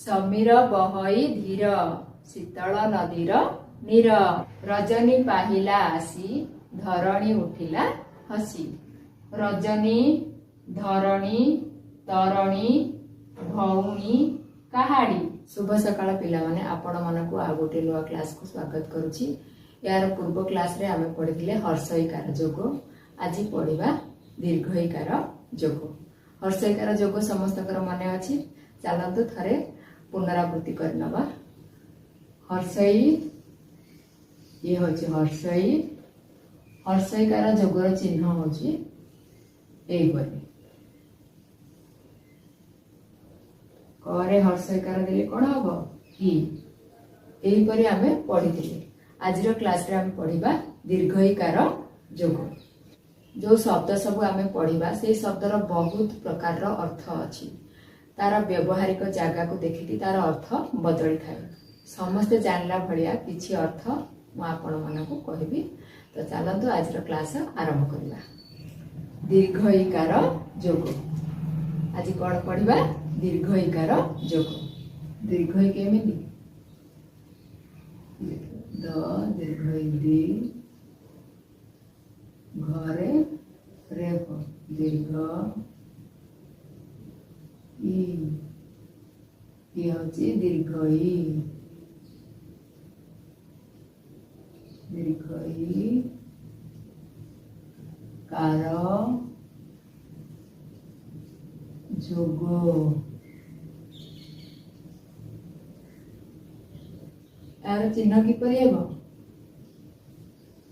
समीर बहई धीर शीतल नदीर नीर रजनी पाहिला आसी धरणी उठिला हसी रजनी धरणी तरणी भौणी काहाड़ी। शुभ सकाळ पिलामाने आपण मानकु आ गोटे नुआ क्लास को स्वागत करूची। यार पूर्व क्लास रे आमे पढिथिले हर्षईकार जोग। आज पढिबा दीर्घईकार जोग। हर्षईकार जोग समस्तकर मने अछि। चलंतु थरे पुनरावृत्ति करनबा। हर्षई ये होची हर्षई। हर्षईकार जोगर चिन्ह होची एई परी। करे हर्षईकार देले कोन हबो ही। एई परी आमे पढिथिले। आजिर क्लास रे आमे पढिबा दीर्घईकार जोग। जो शब्द सब आमे पढिबा से शब्दर बहुत प्रकार रो अर्थ अछि। तार व्यवहारिक जगह को देखिकी तार अर्थ बदली थाए। समस्त जानला भलिया किछि अर्थ म आपण मानकु कहबी। तो चलंतु आज क्लास आरंभ करिबा। दीर्घईकार जोग। आज कोन पढिबा दीर्घईकार जोग। दीर्घई केमिति द दीर्घई दी घरे रेफ दीर्घ ई होची दीर्घई। दीर्घई कार जोग। यार चिन्ह किपरि हेबो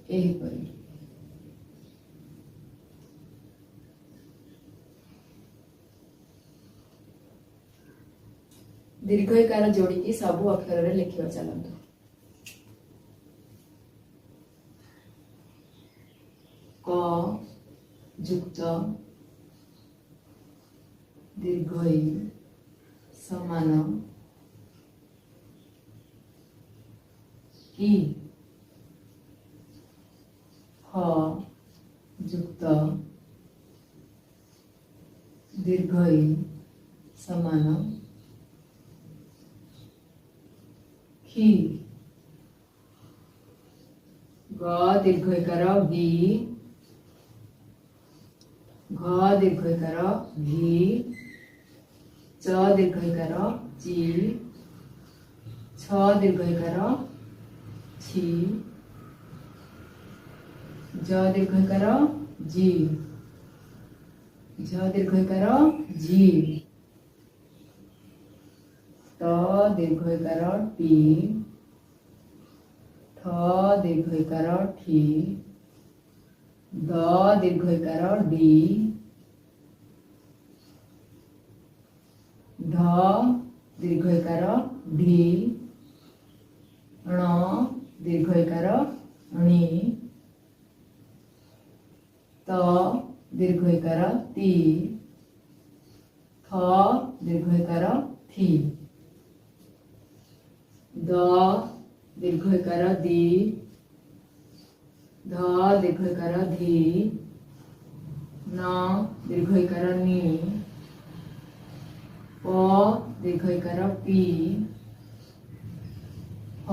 एही परी। दीर्घईकार जोड़ी की सबु अक्षर रे लिखिबा। चलंतु क जुक्त दीर्घई समान की ह जुक्त दीर्घई समान की। ग दीर्घईकार गी घ दीर्घईकार घी च दीर्घईकार ची छ दीर्घईकार छी ज दीर्घईकार जी झ दीर्घईकार जी त दीर्घईकार टी ठ दीर्घईकार ठी द दीर्घईकार डी ढ दीर्घईकार ढी ण दीर्घईकार णी त दीर्घईकार ती थ दीर्घईकार थी द दीर्घईकार दी ध दीर्घईकार धी न दीर्घईकार नी प दीर्घईकार पी फ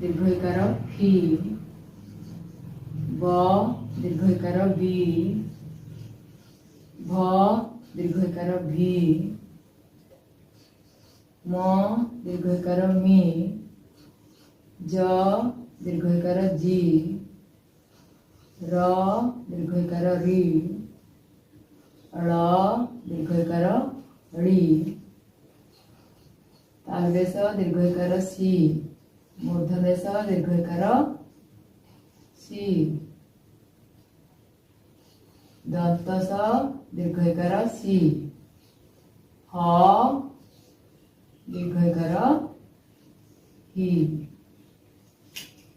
दीर्घईकार फी ब दीर्घईकार बी भ दीर्घईकार भी म दीर्घईकार मी ज दीर्घईकार जी र दीर्घईकार री ळ दीर्घईकार ळी तालवेश दीर्घईकार सी मूर्धन्यश दीर्घईकार सी दंतस दीर्घईकार सी ह दीर्घईकार ही।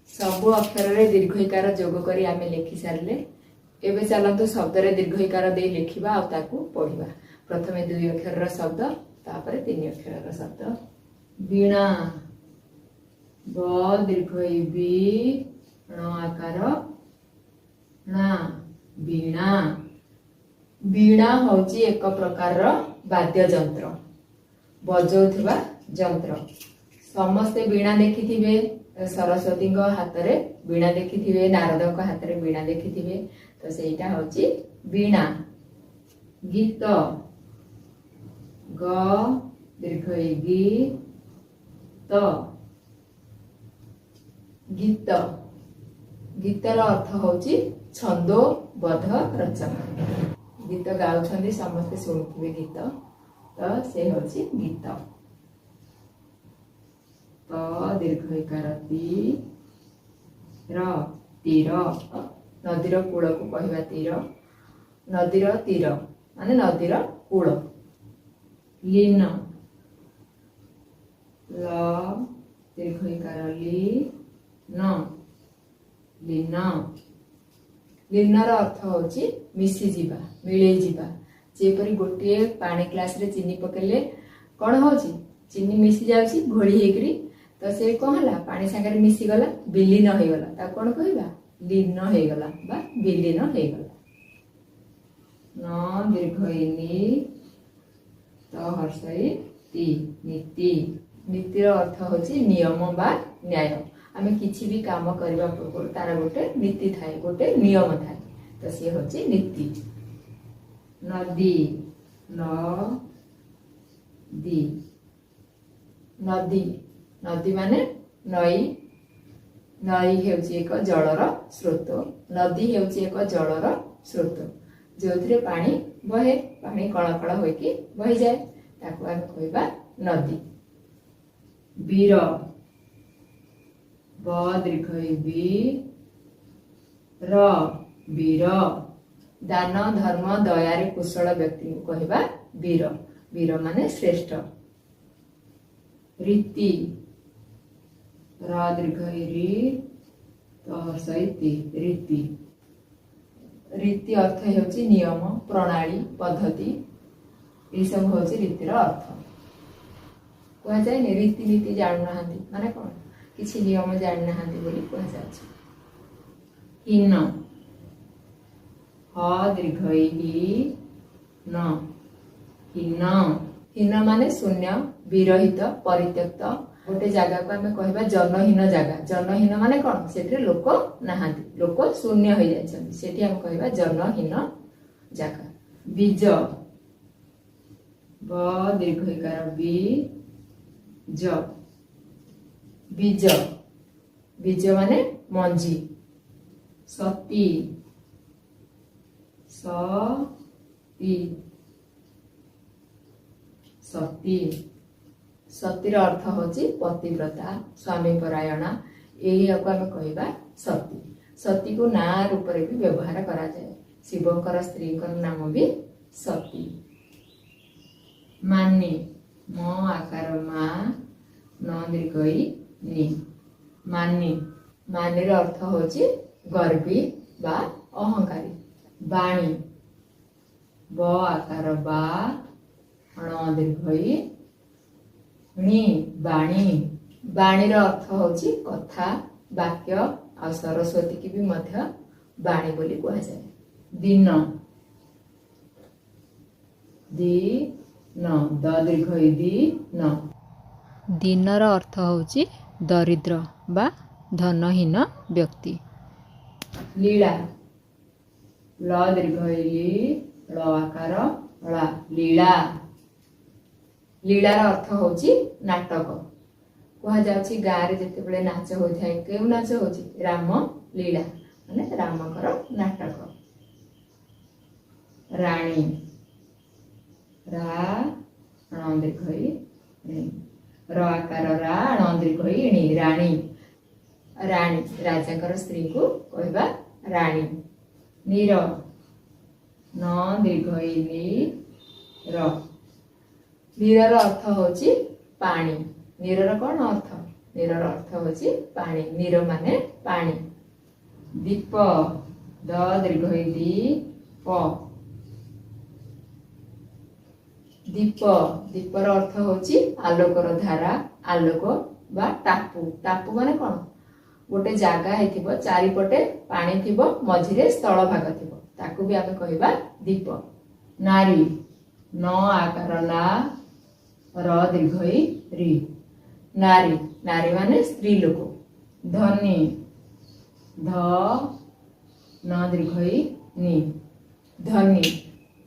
सबु अक्षर रे दीर्घईकार जोग करी आमे लिखि सारले। एबे चलंतु शब्द रे दीर्घईकार दे लिखिबा आ ताकू पढिबा। प्रथमे 2 अक्षर रा शब्द तापरे 3 अक्षर रा शब्द। वीणा ब दीर्घई बी ण आकार ना वीणा। वीणा होची एक प्रकार वाद्य यंत्र। बजाउथुबा यंत्र समस्ते वीणा देखिथिबे सरस्वती हाथ में वीणा देखिथिबे नारद हाथ में वीणा देखिथिबे तो सेटा होची वीणा। गीत ग दीर्घ गी त गीत गीतर अर्थ होची छंदोबद्ध रचना गीत गाउछन्ती समस्ते शुणुथिबे गीत तो से होची गीत। त दीर्घ इकार ती र तीर नदीर कूल को कहवा तीर नदीर तीर माने नदीर कूल। लीन ल दीर्घ इकार ली न लीन लीनर अर्थ होची मिसी जीवा मिले जीवा जेपरी गोटे पानी ग्लास रे चीनी पकेले कौन होची चीनी मिसी जाउची घोड़ी हेकरी तो से कौन हला पानी संगे मिसी गला विलीन हो गला ता कौन कहबा लीन हो गला बा विलीन हो गला। न दीर्घ नी तो हर्षई ती नीति नीतिर अर्थ होची नियम बा न्याय आमे किछि भी काम करबा पूर्व तार गोटे नीति थाए गोटे नियम थाए तो सी होची नीति। नदी न दी नदी नदी माने नई नई हेउची एक जलर स्रोत नदी हेउची एक जलर स्रोत जो थिरे पानी बहे पानी कळकळ होइकी बहि जाए ताको आमे कहबा नदी। वीर ब दीर्घ बी र वीर दान धर्म दयारे कुशल व्यक्ति को कहबा वीर वीर माने श्रेष्ठ। रीति र दीर्घ री तो सहिति रीति रीति अर्थ हेउची नियम प्रणाली पद्धति ये सब होची रीतिर अर्थ कह जाए रीति नीति जानु नाहांती माने कोन किछि नियम जानि नाहांती बोली कह जाय। हीन ह दीर्घ ही न हीन हीन माने शून्य विरहित परित्यक्त गोटे जगह को आमे कहबा जनहीन जगह जनहीन माने कोन सेठे लोक नाहांती लोक शून्य हो जायछन सेठी हम कहबा जनहीन जगह। बीज ब दीर्घ इकार बी ज बीज बीज माने मंजी। सती सती सती सतीर अर्थ होची पतिव्रता स्वामी परायणा यही को आमे कहबा सती। सती को ना रूप रे भी व्यवहार करा जाए शिवकर स्त्री नाम भी सती। मानी म आकार मा न दीर्घई नि मानी मानीर अर्थ होची गर्वी बा अहंकारी। बाणी ब आकार बा न दीर्घई नी बाणी बाणीर अर्थ होची कथा वाक्य आ सरस्वती की भी मध्य बाणी बोली कहा जाए। दिन दी न द दीर्घ दी न दिनर अर्थ होची दरिद्र बा धनहीन व्यक्ति। लीला ल दीर्घ ली ल आकार ला लीला लीलार अर्थ होची नाटक कहा जाउची गारे जेते बेले नाच होई थाए केउ नाच होची राम लीला माने रामकर नाटक। रानी रा ण दीर्घई र आकार रा ण दीर्घई णी रानी रानी राजाकर स्त्री को कहबा रानी। नीर न दीर्घई नी र नीरर अर्थ होची पानी नीरर कौन अर्थ नीरर अर्थ होची पानी नीर माने पानी। दीप द दीर्घ दी प दीप दीपर अर्थ होची आलोकर धारा आलोक बा टापू टापू माने कौन गोटे जगह हेथिबो चारिपटे पानी थिबो मझिरे स्थल भाग थिबो ताकू भी आमे कहबा दीप। नारी न आकार ना र दीर्घई री। नारी नारी माने स्त्री लोक। धनी ध न दीर्घई नि। धनी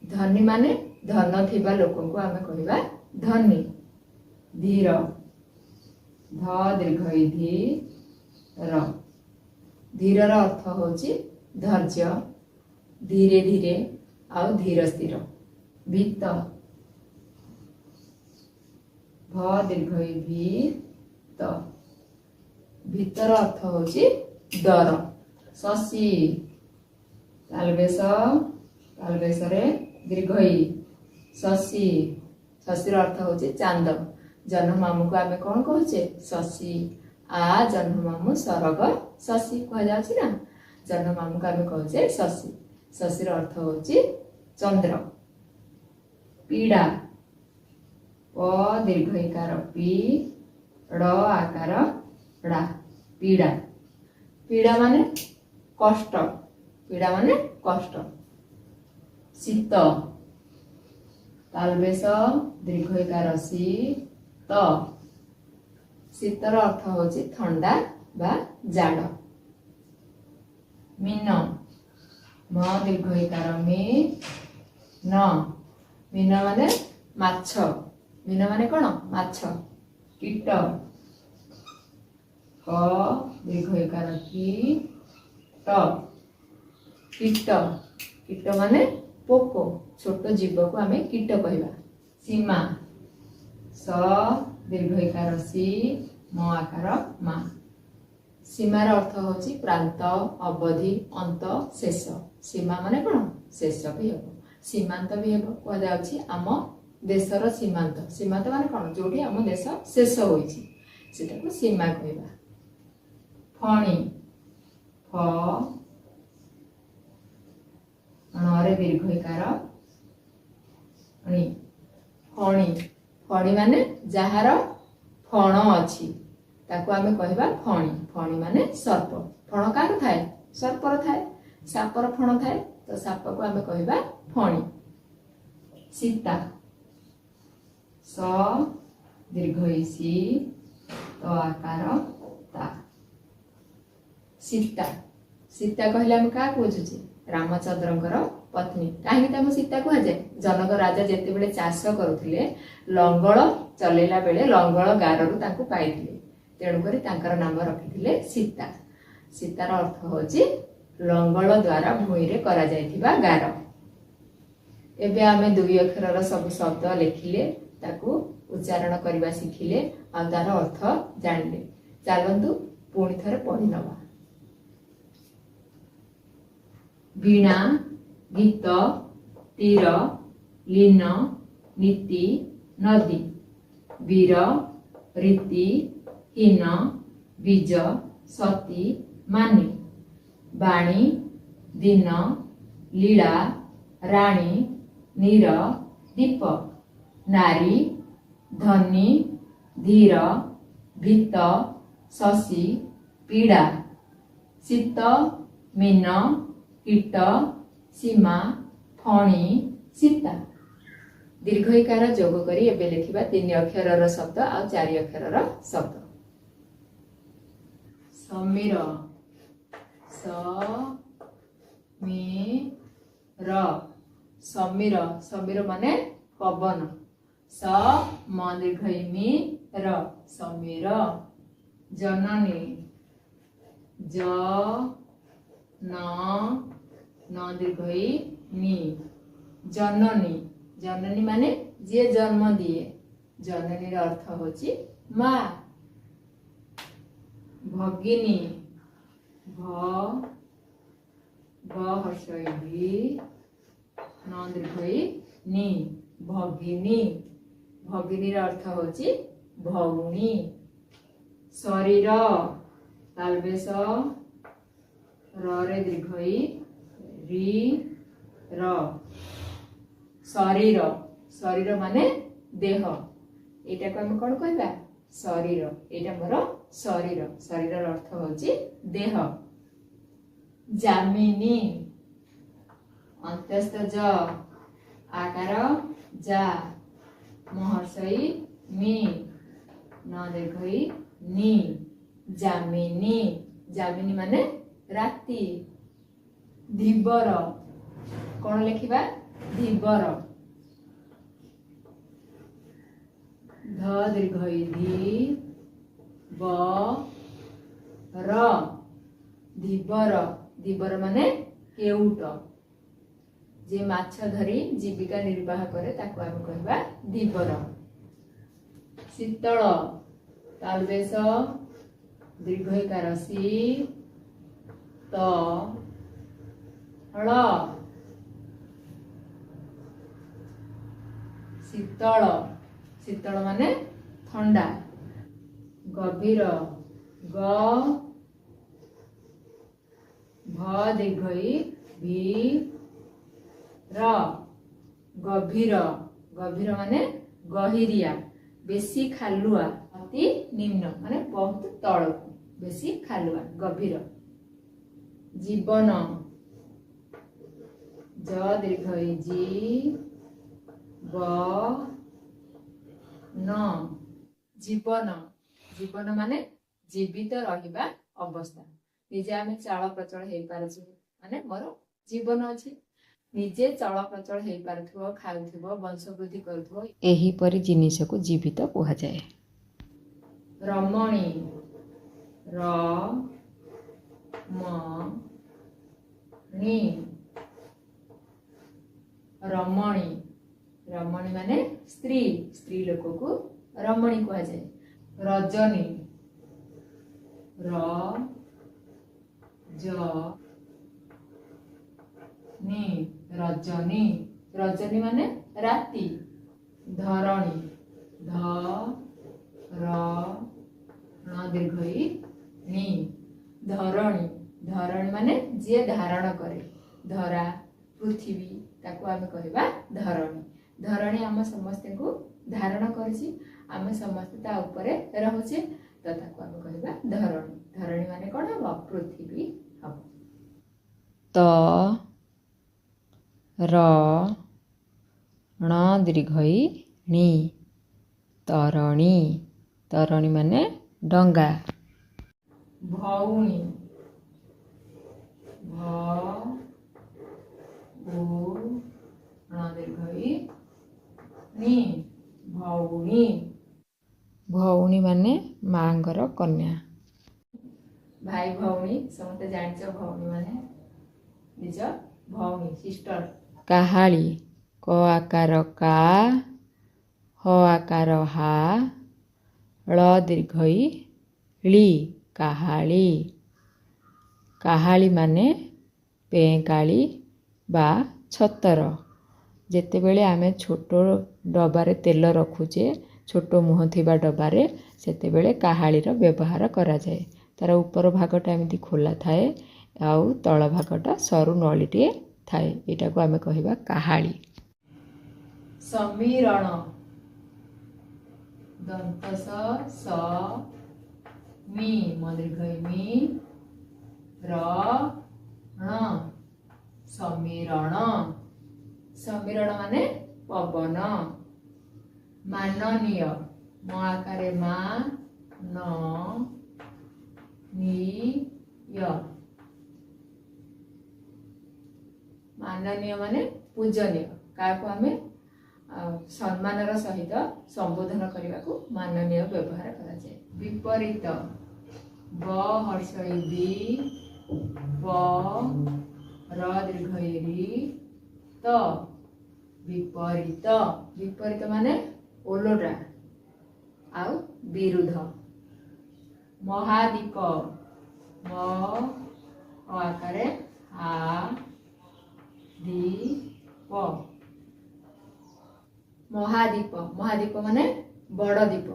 धनी माने धन थिबा लोक को आमे कहिबा धनी। धीर ध दीर्घई धी र। धीर र अर्थ होची धैर्य, धीरे धीरे आउ धीर स्थिर। भीत भ दीर्घई भी त। भीतर अर्थ होची डर। शशी तालबेश तालबेश रे दीर्घई शशी। शशी अर्थ होची चांद। जन्म मामू को आमे कौन कहूचे शशी। आ जन्म मामू सरग शशी कह जाउछि ना। जन्म मामू को आमे कहूचे शशी। शशी अर्थ होची चंद्र। पीड़ा प दीर्घईकार पी ड आकार डा। पीड़ा पीड़ा माने कष्ट। पीड़ा माने कष्ट। शीत तालबेश दीर्घईकार सी त। शीतर अर्थ होची ठंडा बा जाड़। मीन म दीर्घईकार मी न। मीन माने माछ। मीन माने कोन माछ। कीट क दीर्घईकार की ट। कीट कीट माने पोक। छोट जीव को आमे कीट कहबा। सीमा स दीर्घईकार सी म आकार मा। सीमार अर्थ होची प्रांत, अवधि, अंत, शेष। सीमा माने कोन शेष भी हेबो, सीमांत भी हेबो। कह जाउछि आम देशर सीमांत। सीमांत माने कोन जोठी आम देश शेष होईछि सेटाको सीमा कहबा। फणी फ रे दीर्घईकार णी। फणी फणी माने जहार फण अछि ताको आमे कहबा फणी। फणी माने सर्प। फण कार थाए सर्पर थाए। सापर फण थाए तो साप को आमे कहबा फणी। सीता स दीर्घई सी त आकार ता। सीता सीता कहले आमे का बुझुछि रामचंद्रंकर पत्नी। काहे ताको सीता कह जाय जनक राजा जेते बेले चाष करूथिले लंगळ चलेला बेले लंगळ गाररु ताको पाइथिले तेणु करी तांकर नाम रखिथिले सीता। सीतार अर्थ होची लंगळ द्वारा भूई रे करा जायथिबा गार। एबे आमे दुई अक्षरर सब शब्द लेखिले ताकू उच्चारण करबा शिखिले आ तार अर्थ जानिले। चलंतु पुणी थरे पढि नबा। वीणा गीत तीर लीन नीति नदी। वीर रीति हीन बीज सती मानी। बाणी दिन लीला राणी नीर दीप। नारी धनी धीर भीत शशी पीड़ा। शीत मीन कीट सीमा फणी सीता। दीर्घईकार जोग करी एबे लिखिबा 3 अक्षरर शब्द आ 4 अक्षरर शब्द। समीर स मी र। समीर समीर माने पवन। स म दीर्घई मी र समीर। जननी ज न दीर्घई नी। जननी जननी माने जे जन्म दिए। जननी अर्थ होची माँ। भगिनी भ हर्षई भी न दीर्घई नी। भगिनी भगिनी अर्थ होची भौणी। शरीर तालबेश रे दीर्घई री र। शरीर शरीर माने देह। एटा को हम कोन कहबा शरीर। एटा मोर शरीर। शरीर अर्थ होची देह। जामिनी अंत्यस्थ ज आकार जा। महर्षई मी न दीर्घई नी जामिनी जामिनी माने राति धीबर कौन लिखिबा धीबर ध दीर्घई धी ब र धीबर धीबर माने केउट जे माछ धरी जीविका निर्वाह करे ताको आम कहबा धीबर शीतल तालबेश दीर्घईकार सी त ळ शीतल शीतल माने ठंडा गभीर ग भ दीर्घई भी र गभीर गभीर माने गहिरिया बेसी खालुआ अति निम्न माने बहुत तळकु बेसी खालुआ गभीर जीवन ज दीर्घई जी ब न जीवन जीवन माने जीवित रहिबा अवस्था निजे आमे चाल प्रचल हेई पारछु माने मोर जीवन अछि निजे चल प्रचल हेई पारथुव खाउथुव वंश वृद्धि करूथुव एही परि जिनिस को जीवित कुहा जाए रमणी र म णी रमणी रमणी माने स्त्री स्त्री लोक को रमणी कुहा जाए रजनी र ज नी रजनी रजनी माने राति धरणी ध र न दीर्घई नी धरणी धरणी माने जे धारण करे धरा पृथ्वी ताको आमे कहबा धरणी धरणी आम समस्त को धारण करछि आमे समस्त ता ऊपरे रहउछे त ताको आमे कहबा धरणी धरणी माने कोन हबो पृथ्वी हबो त र ण दीर्घई णी तरणी तरणी माने डंगा भौणी भ उ ण दीर्घई नी भौणी भौणी माने मांगर कन्या भाई भौणी समस्त जानिछ भौणी माने निज भौणी सिस्टर काहाली क आकार का ह आकार हा ळ दीर्घई ली काहाली काहाली माने पेंकाली बा छतर जेतेबेले आमे छोट डबारे तेल रखुचे छोट मुह थिबा डबारे सेतेबेले काहालीर व्यवहार करा जाए तार ऊपर भागटा एमती खोला थाए आउ तळ भागटा सरू नळीटे थाए एटा को आमे कहिबा काहाली समीरण दंतस स मी मदीर्घई मी र ण समीरण समीरण माने पवन माननीय म आकारे मा न नी य माननीय माने पूजनीय काको आमे सम्मानर सहित संबोधन करने को माननीय व्यवहार करा जाए विपरीत ब हर्षई बी ब र दीर्घई री त विपरीत विपरीत माने ओलोटा आउ विरुद्ध महादीप म आकारे आ दीप महादीप महादीप माने बड़ दीप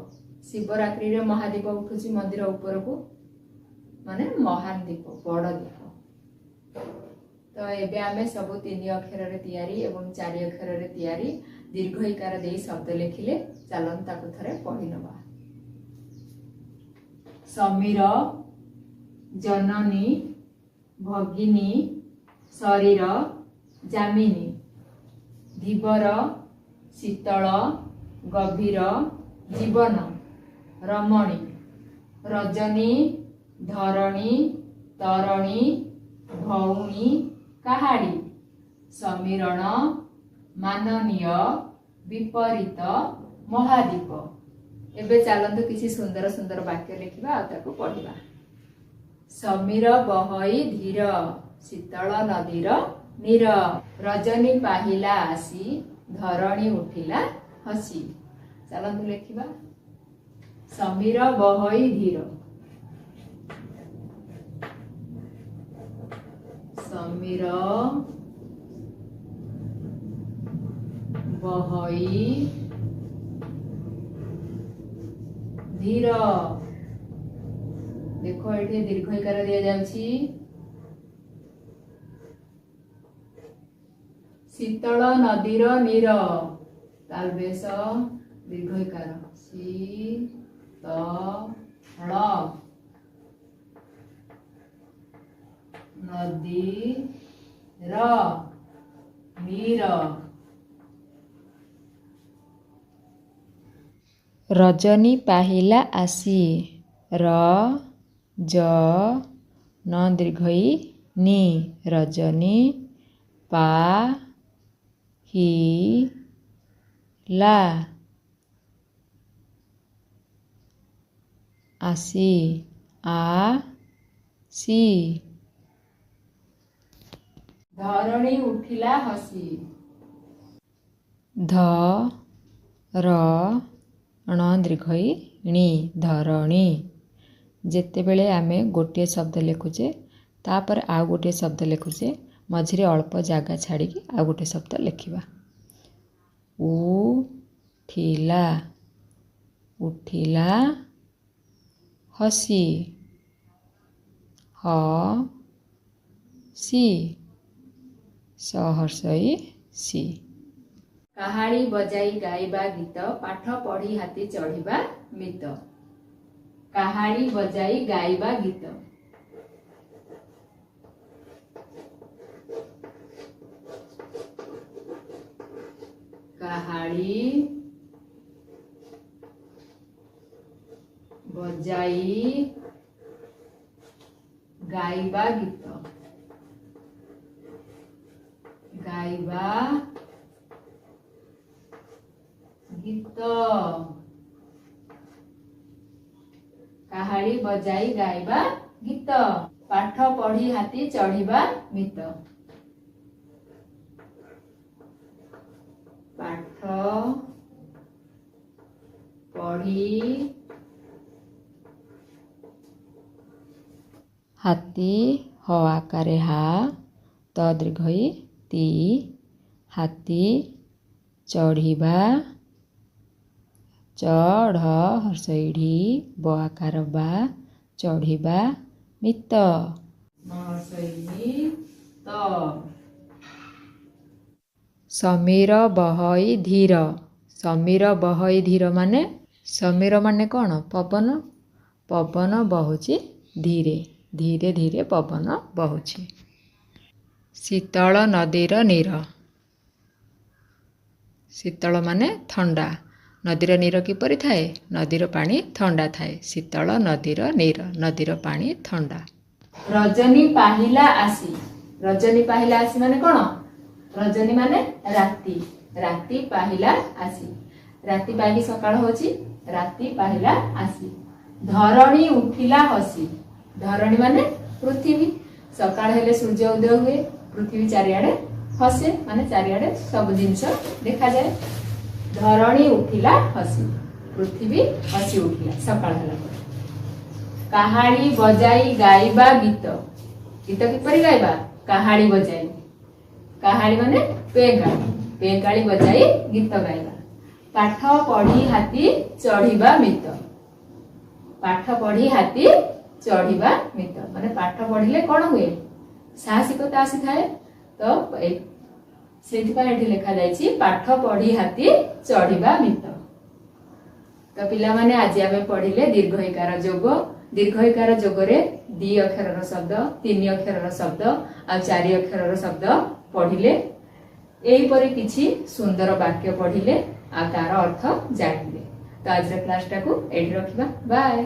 शिवरात्रि रे महादीप उठुची मंदिर ऊपर को माने महान दीप बड़ दीप तो एबे आमे सब 3 अक्षर रे तैयारी एवं 4 अक्षर रे तैयारी दीर्घ इकार दे शब्द लिखिले चलन ताको थरे पढि नबा समीर जननी भगिनी शरीर जामिनी धीवर शीतल गभीर जीवन रमणी रजनी धरणी तरणୀ भौणी काहाड़ी समीरण माननीय विपरीत महादीप। एबे चलतु किसी सुंदर सुंदर वाक्य लिखा आताको पढ़ा। समीर बहई धीर शीतल नदीर नीर रजनी पाहिला आसी धरणी उठिला हसी। चलतु लिखा समीर बहई धीर समीर बहई धीर। देखो ये दीर्घ इकार दिया जाउछि शीतल नदीर नीर तालबेस दीर्घ इकार शीतल नदीर नीर रजनी पाहिला आसी र ज न दीर्घई नी रजनी पा ही ला आसी आ सी धरणी उठिला हसी ध र ण दीर्घई णी धरणी। जेतेबेले आमे गोटे शब्द लिखुचे तापर आउ गोटे शब्द लिखुचे मझिरे अल्प जगह छाड़ी आउ गोटे शब्द लिखिबा। उठिला उठिला हसी ह सी सहर्षई सी। काहाड़ी बजाई गाइबा गीत पाठ पढ़ी हाथी चढ़िबा मित। काहाड़ी बजाई गाइबा गीत काहाड़ी बजाई गाइबा गीत गाइबा गीत काहाड़ी बजाई गाइबा गीत पाठ पढ़ी हाथी चढ़िबा मित। पाठ पढ़ी हाथी ह आकारे हा त दीर्घई ती हाथी चढ़िबा चढ़ हर्षईढ़ी ब आकार बा चढ़िबा मित समीर बहई धीर। समीर बहई धीर माने समीर माने कौन पवन पवन बहुची धीरे धीरे धीरे पवन बहुची। शीतल नदीर नीर शीतल माने ठंडा नदीर नीर किपरि थाए नदीर पानी ठंडा थाए शीतल नदीर नीर नदीर पानी ठंडा। रजनी पाहिला आसी रजनी पाहिला आसी माने कौन रजनी माने राती राती पाहिला आसी राती पाहि सकाळ होची राती पाहिला आसी। धरणी उठिला हसी धरणी माने पृथ्वी सकाळ हेले सूर्य उदय हुए पृथ्वी चारिआडे हसे माने चारिआडे सब जिनिस देखा जाए। धरणी उठिला हसी पृथ्वी हसी उठिला सकाळ होला। काहाड़ी बजाई गाइबा गीत गीत किपरि गाइबा काहाड़ी बजाई काहाड़ी माने पेंकाली बजाई गीत गाइबा। पाठ पढ़ी हाथी चढ़िबा मित पाठ पढ़ी हाथी चढ़िबा मित माने पाठ पढ़िले कौन हुए साहसिकता आसी थाए तो से लिखा जाइछि पाठ पढ़ी हाथी चढ़िबा मित। तो पिला माने आज आमे पढ़िले दीर्घ इकार जोग दीर्घ इकार जोगरे 2 अक्षर शब्द 3 अक्षर शब्द आ 4 अक्षर शब्द पढ़िले एही परि किछि सुंदर वाक्य पढ़िले आ तार अर्थ जानिले। ତ ଆଜିର କ୍ଲାସଟାକୁ ଏଇଠି ରଖିବା। ବାଏ।